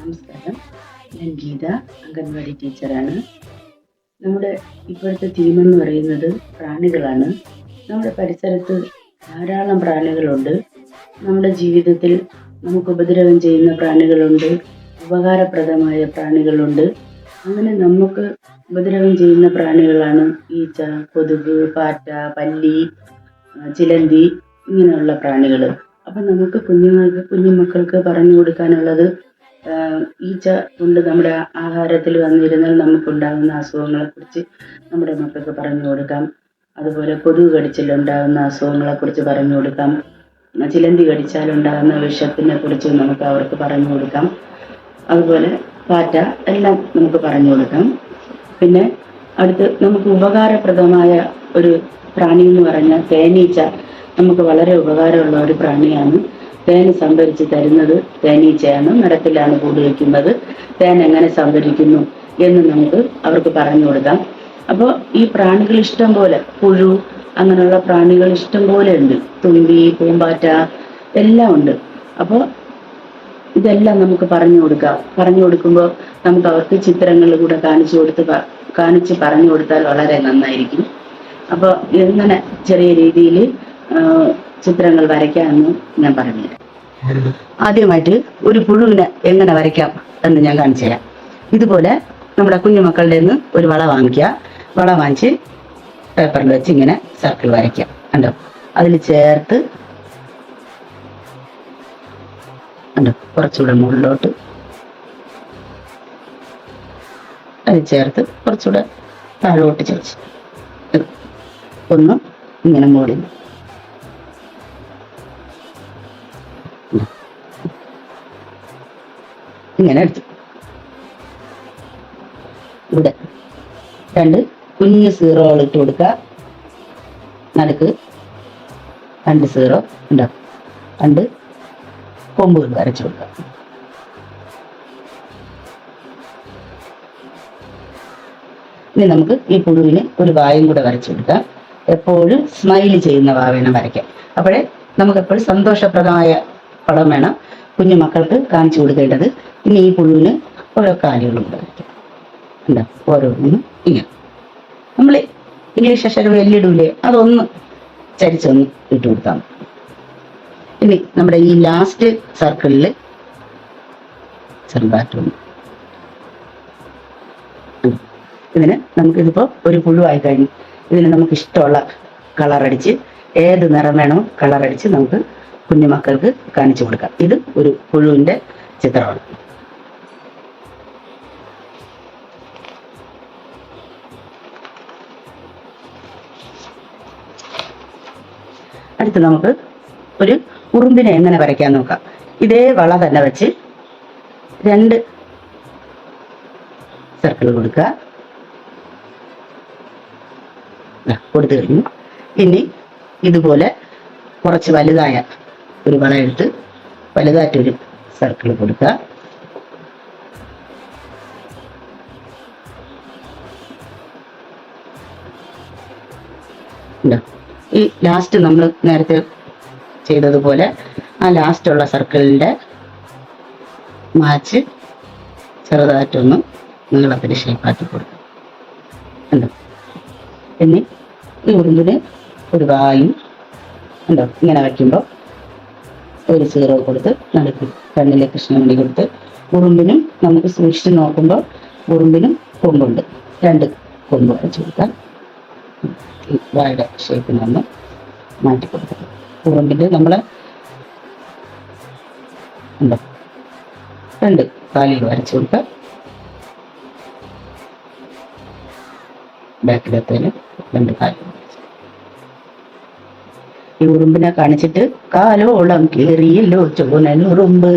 നമസ്കാരം, ഞാൻ ഗീത, അംഗൻവാടി ടീച്ചറാണ്. നമ്മുടെ ഇപ്പോഴത്തെ തീം എന്ന് പറയുന്നത് പ്രാണികളാണ്. നമ്മുടെ പരിസരത്ത് ധാരാളം പ്രാണികളുണ്ട്. നമ്മുടെ ജീവിതത്തിൽ നമുക്ക് ഉപദ്രവം ചെയ്യുന്ന പ്രാണികളുണ്ട്, ഉപകാരപ്രദമായ പ്രാണികളുണ്ട്. അങ്ങനെ നമുക്ക് ഉപദ്രവം ചെയ്യുന്ന പ്രാണികളാണ് ഈച്ച, കൊതുക്, പാറ്റ, പല്ലി, ചിലന്തി ഇങ്ങനെയുള്ള പ്രാണികൾ. അപ്പം നമുക്ക് കുഞ്ഞുമക്കൾക്ക് പറഞ്ഞു കൊടുക്കാനുള്ളത്, ഈച്ച കൊണ്ട് നമ്മുടെ ആഹാരത്തിൽ വന്നിരുന്നാൽ നമുക്കുണ്ടാകുന്ന അസുഖങ്ങളെക്കുറിച്ച് നമ്മുടെ മക്കൾക്ക് പറഞ്ഞു കൊടുക്കാം. അതുപോലെ കൊതുക് കടിച്ചാലുണ്ടാകുന്ന അസുഖങ്ങളെക്കുറിച്ച് പറഞ്ഞു കൊടുക്കാം. ചിലന്തി കടിച്ചാലുണ്ടാകുന്ന വിഷത്തിനെ കുറിച്ച് നമുക്ക് അവർക്ക് പറഞ്ഞു കൊടുക്കാം. അതുപോലെ പാറ്റ എല്ലാം നമുക്ക് പറഞ്ഞു കൊടുക്കാം. പിന്നെ അടുത്ത് നമുക്ക് ഉപകാരപ്രദമായ ഒരു പ്രാണി എന്ന് പറഞ്ഞാൽ തേനീച്ച നമുക്ക് വളരെ ഉപകാരമുള്ള ഒരു പ്രാണിയാണ്. തേൻ സംഭരിച്ച് തരുന്നത് തേനീച്ചയാണ്. മരത്തിലാണ് കൂട് വയ്ക്കുന്നത്. തേൻ എങ്ങനെ സംഭരിക്കുന്നു എന്ന് നമുക്ക് അവർക്ക് പറഞ്ഞു കൊടുക്കാം. അപ്പോൾ ഈ പ്രാണികൾ ഇഷ്ടം പോലെ, പുഴു അങ്ങനെയുള്ള പ്രാണികൾ ഇഷ്ടം പോലെ ഉണ്ട്. തുമ്പി, പൂമ്പാറ്റ എല്ലാം ഉണ്ട്. അപ്പോൾ ഇതെല്ലാം നമുക്ക് പറഞ്ഞു കൊടുക്കാം. പറഞ്ഞു കൊടുക്കുമ്പോൾ നമുക്ക് അവർക്ക് ചിത്രങ്ങളിൽ കൂടെ കാണിച്ച് പറഞ്ഞു കൊടുത്താൽ വളരെ നന്നായിരിക്കും. അപ്പോൾ എങ്ങനെ ചെറിയ രീതിയിൽ ചിത്രങ്ങൾ വരയ്ക്കാമെന്ന് ഞാൻ പറഞ്ഞുതരാം. ആദ്യമായിട്ട് ഒരു പുഴുവിനെ എങ്ങനെ വരയ്ക്കാം എന്ന് ഞാൻ കാണിച്ചു തരാം. ഇതുപോലെ നമ്മുടെ കുഞ്ഞുമക്കളുടെ നിന്ന് ഒരു വള വാങ്ങിക്കുക. വള വാങ്ങിച്ച് പേപ്പറിൽ വെച്ച് ഇങ്ങനെ സർക്കിൾ വരയ്ക്കാം. കണ്ടോ? അതിൽ ചേർത്ത് കണ്ടോ, കുറച്ചുകൂടെ മുകളിലോട്ട് അതിൽ ചേർത്ത് കുറച്ചുകൂടെ താഴോട്ട് ചേർച്ച് ഒന്ന് ഇങ്ങനെ മുകളിൽ ഇങ്ങനെ എടുത്തു. ഇവിടെ 2 കുഞ്ഞ് സീറോകൾ ഇട്ട് കൊടുക്കുക. നടുക്ക് 2 സീറോ ഉണ്ടാവും. 2 കൊമ്പുകൾ വരച്ചു കൊടുക്കുക. ഇനി നമുക്ക് ഈ പുഴുവിന് ഒരു വായും കൂടെ വരച്ചു കൊടുക്കാം. എപ്പോഴും സ്മൈല് ചെയ്യുന്ന വാ വേണം വരയ്ക്കാൻ. അപ്പോഴേ നമുക്ക് എപ്പോഴും സന്തോഷപ്രദമായ പടം വേണം കുഞ്ഞു മക്കൾക്ക് കാണിച്ചു കൊടുക്കേണ്ടത്. ഇനി ഈ പുഴുവിന് ഓരോ കാലുകളും കൂടെ വരയ്ക്കാം. എന്താ ഓരോന്നിനും ഇങ്ങനെ നമ്മൾ ഇംഗ്ലീഷ് അക്ഷരം എല്ലിടൂലേ, അതൊന്ന് ചരിച്ചൊന്ന് ഇട്ട് കൊടുത്താൽ മതി. ഇനി നമ്മുടെ ഈ ലാസ്റ്റ് സർക്കിളിൽ ചെറുതായിട്ടൊന്ന് ഇതിന് നമുക്കിതിപ്പോൾ ഒരു പുഴുവായി കഴിഞ്ഞു. ഇതിന് നമുക്ക് ഇഷ്ടമുള്ള കളറടിച്ച്, ഏത് നിറം വേണോ കളറടിച്ച് നമുക്ക് കുഞ്ഞുമക്കൾക്ക് കാണിച്ചു കൊടുക്കാം. ഇത് ഒരു പുഴുവിൻ്റെ ചിത്രമാണ്. അടുത്ത് നമുക്ക് ഒരു ഉറുമ്പിനെ എങ്ങനെ വരയ്ക്കാൻ നോക്കാം. ഇതേ വള തന്നെ വെച്ച് 2 സർക്കിൾ കൊടുക്കുക. കൊടുത്തു കഴിഞ്ഞു. ഇനി ഇതുപോലെ കുറച്ച് വലുതായ ഒരു വള എടുത്ത് വലുതായിട്ടൊരു സർക്കിൾ കൊടുക്കുക. ഈ ലാസ്റ്റ് നമ്മൾ നേരത്തെ ചെയ്തതുപോലെ ആ ലാസ്റ്റുള്ള സർക്കിളിൻ്റെ മാച്ച് ചെറുതായിട്ടൊന്ന് നീളത്തിന് ഷേപ്പാക്കി കൊടുക്കും. ഉണ്ടോ? പിന്നെ ഈ ഉറുമ്പിന് ഒരു വായും ഉണ്ടോ ഇങ്ങനെ വയ്ക്കുമ്പോൾ ഒരു സീറോ കൊടുത്ത് നടുക്ക് കണ്ണിലെ കൃഷ്ണമണി കൊടുത്ത്, ഉറുമ്പിനും നമുക്ക് സൂക്ഷിച്ച് നോക്കുമ്പോൾ ഉറുമ്പിനും കൊമ്പുണ്ട്. 2 കൊമ്പ് വെച്ച് കൊടുക്കാം. ഈ വായുടെ ഷേപ്പിൽ നിന്ന് മാറ്റി കൊടുക്കാം. ഉറുമ്പിൻ്റെ നമ്മൾ ഉണ്ടോ 2 കാലുകൾ വരച്ചു കൊടുക്കുക. ബാക്കിലത്തേന് 2 കാലുകൾ. ഈ ഉറുമ്പിനെ കാണിച്ചിട്ട് കാലോളം കേറിയല്ലോ ചോനനുറുമ്പ്,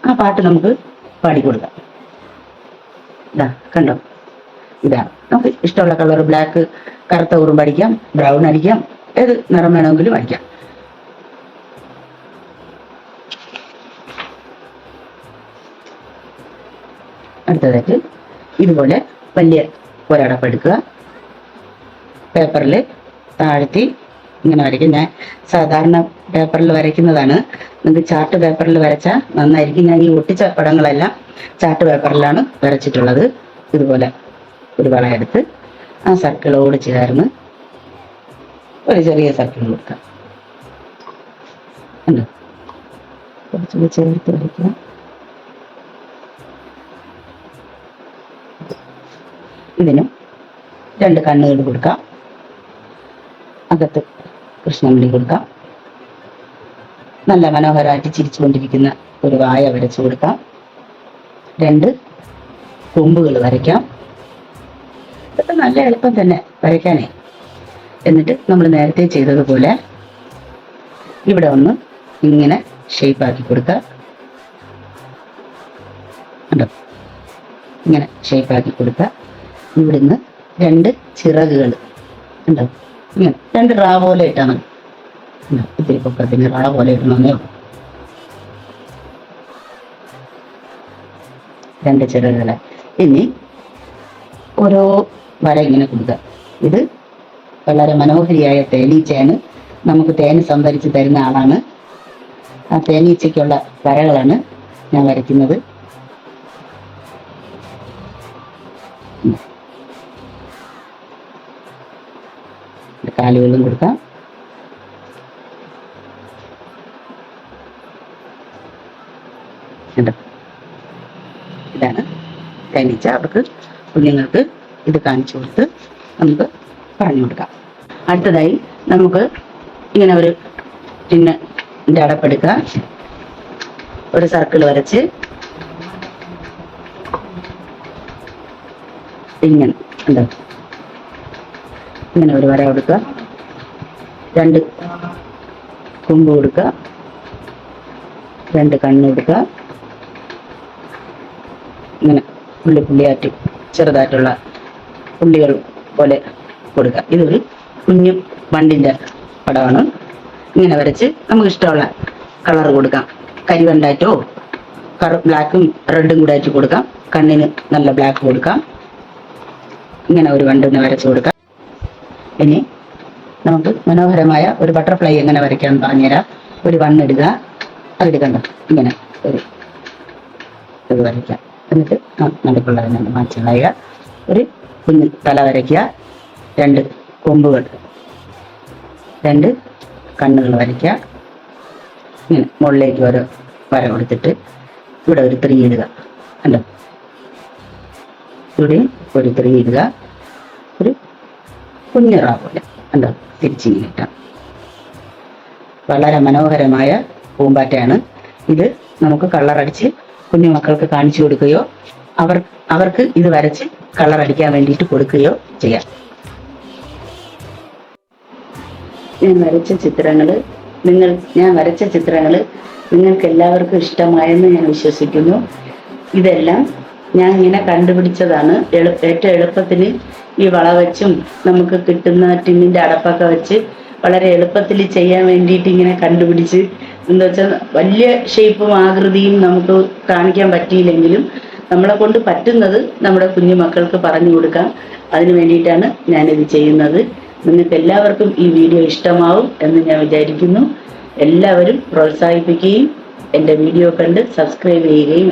ആ പാട്ട് നമുക്ക് പാടിക്കൊടുക്കാം. ഇതാ കണ്ടോ, ഇതാണ് നമുക്ക് ഇഷ്ടമുള്ള കളർ. ബ്ലാക്ക്, കറുത്ത ഉറുമ്പ് അടിക്കാം, ബ്രൗൺ അടിക്കാം, ഏത് നിറം വേണമെങ്കിലും അടിക്കാം. അടുത്തതായിട്ട് ഇതുപോലെ വലിയ ഒരടപ്പ് എടുക്കുക. പേപ്പറിൽ താഴ്ത്തി ഇങ്ങനെ വരയ്ക്കും. ഞാൻ സാധാരണ പേപ്പറിൽ വരയ്ക്കുന്നതാണ്. നിങ്ങൾക്ക് ചാർട്ട് പേപ്പറിൽ വരച്ചാൽ നന്നായിരിക്കും. ഞാൻ ഈ ഒട്ടിച്ച പടങ്ങളെല്ലാം ചാർട്ട് പേപ്പറിലാണ് വരച്ചിട്ടുള്ളത്. ഇതുപോലെ ഒരു വളയെടുത്ത് ആ സർക്കിളോട് ചേർന്ന് ഒരു ചെറിയ സർക്കിൾ കൊടുക്കാം. കുറച്ചുകൂടി ചേർത്ത് വരയ്ക്കാം. ഇതിനും 2 കണ്ണുകൾ കൊടുക്കാം. അകത്ത് കൃഷ്ണമണി കൊടുക്കാം. നല്ല മനോഹരമായിട്ട് ചിരിച്ചുകൊണ്ടിരിക്കുന്ന ഒരു വായ വരച്ചു കൊടുക്കാം. 2 കൊമ്പുകൾ വരയ്ക്കാം. ഇതൊക്കെ നല്ല എളുപ്പം തന്നെ വരയ്ക്കാനേ. എന്നിട്ട് നമ്മൾ നേരത്തെ ചെയ്തതുപോലെ ഇവിടെ ഒന്ന് ഇങ്ങനെ ഷേപ്പാക്കി കൊടുക്കുക. ഉണ്ടോ? ഇങ്ങനെ ഷേപ്പാക്കി കൊടുക്കുക. ഇവിടുന്ന് 2 ചിറകുകൾ ഉണ്ടോ? ഇങ്ങനെ 2 റാ പോലെ ഇട്ടാണ്. ഇത്തിരി പൊക്കത്തിന് റാ പോലെ ഇടണമെന്നേ ഉള്ളൂ. 2 ചിറകുകളെ ഇനി ഓരോ വര ഇങ്ങനെ കൊടുക്കുക. ഇത് വളരെ മനോഹരിയായ തേനീച്ചയാണ്. നമുക്ക് തേന് സംഭരിച്ച് തരുന്ന ആളാണ്. ആ തേനീച്ചയ്ക്കുള്ള വരകളാണ് ഞാൻ വരയ്ക്കുന്നത്. കാലുകളും കൊടുക്കാം. ഇതാണ് തേനീച്ച. അവർക്ക് കുഞ്ഞുങ്ങൾക്ക് ഇത് കാണിച്ചു കൊടുത്ത് നമുക്ക് പറഞ്ഞു കൊടുക്കാം. അടുത്തതായി നമുക്ക് ഇങ്ങനെ ഒരു ടിന്നിൻ്റെ അടപ്പെടുക്കുക. ഒരു സർക്കിൾ വരച്ച് ഇങ്ങനെ ഉണ്ടോ? ഇങ്ങനെ ഒരു വര കൊടുക്കുക. 2 കൊമ്പ് കൊടുക്കുക. 2 കണ്ണ് കൊടുക്കുക. ഇങ്ങനെ പുള്ളിയായിട്ട് ചെറുതായിട്ടുള്ള പുള്ളികൾ പോലെ കൊടുക്കുക. ഇതൊരു കുഞ്ഞു വണ്ടിൻ്റെ പടമാണ്. ഇങ്ങനെ വരച്ച് നമുക്ക് ഇഷ്ടമുള്ള കളർ കൊടുക്കാം. കരിവണ്ടായിട്ടോ ബ്ലാക്കും റെഡും കൂടെ ആയിട്ട് കൊടുക്കാം. കണ്ണിന് നല്ല ബ്ലാക്ക് കൊടുക്കാം. ഇങ്ങനെ ഒരു വണ്ടിനെ വരച്ച് കൊടുക്കാം. ഇനി നമുക്ക് മനോഹരമായ ഒരു ബട്ടർഫ്ലൈ എങ്ങനെ വരയ്ക്കാമെന്ന് പറഞ്ഞുതരാം. ഒരു വണ്ണിടുക. അതെടുക്കണ്ട. ഇങ്ങനെ ഒരു ഇത് വരയ്ക്കാം. എന്നിട്ട് നടുക്കുള്ളതിനെ മാറ്റി കളയുക. ഒരു കുഞ്ഞ് തല വരയ്ക്കുക. 2 കൊമ്പുകൾ, 2 കണ്ണുകൾ വരയ്ക്കുക. ഇങ്ങനെ മുകളിലേക്ക് ഒരു വര കൊടുത്തിട്ട് ഇവിടെ ഒരു 3 ഇടുക. കണ്ടോ? ഇവിടെ ഒരു 3 ഇടുക. ഒരു കുഞ്ഞിറ പോലെ കണ്ടോ? തിരിച്ചിങ്ങനെ ഇട്ടാം. വളരെ മനോഹരമായ പൂമ്പാറ്റയാണ് ഇത്. നമുക്ക് കളറടിച്ച് കുഞ്ഞുമക്കൾക്ക് കാണിച്ചു കൊടുക്കുകയോ അവർക്ക് ഇത് വരച്ച് കളറടിക്കാൻ വേണ്ടിയിട്ട് കൊടുക്കുകയോ ചെയ്യാം. ഞാൻ വരച്ച ചിത്രങ്ങൾ നിങ്ങൾക്ക് എല്ലാവർക്കും ഇഷ്ടമായെന്ന് ഞാൻ വിശ്വസിക്കുന്നു. ഇതെല്ലാം ഞാൻ ഇങ്ങനെ കണ്ടുപിടിച്ചതാണ്. ഏറ്റവും എളുപ്പത്തിന് ഈ വള വെച്ചും നമുക്ക് കിട്ടുന്ന ടിന്നിൻ്റെ അടപ്പൊക്കെ വെച്ച് വളരെ എളുപ്പത്തിൽ ചെയ്യാൻ വേണ്ടിയിട്ട് ഇങ്ങനെ കണ്ടുപിടിച്ച്, എന്താ വെച്ചാൽ വലിയ ഷേപ്പും ആകൃതിയും നമുക്ക് കാണിക്കാൻ പറ്റിയില്ലെങ്കിലും നമ്മളെ കൊണ്ട് പറ്റുന്നത് നമ്മുടെ കുഞ്ഞു മക്കൾക്ക് പറഞ്ഞു കൊടുക്കാം. അതിന് വേണ്ടിയിട്ടാണ് ഞാനിത് ചെയ്യുന്നത്. നിങ്ങൾക്ക് എല്ലാവർക്കും ഈ വീഡിയോ ഇഷ്ടമാവും എന്ന് ഞാൻ വിചാരിക്കുന്നു. എല്ലാവരും പ്രോത്സാഹിപ്പിക്കുകയും എൻ്റെ വീഡിയോ കണ്ട് സബ്സ്ക്രൈബ് ചെയ്യുകയും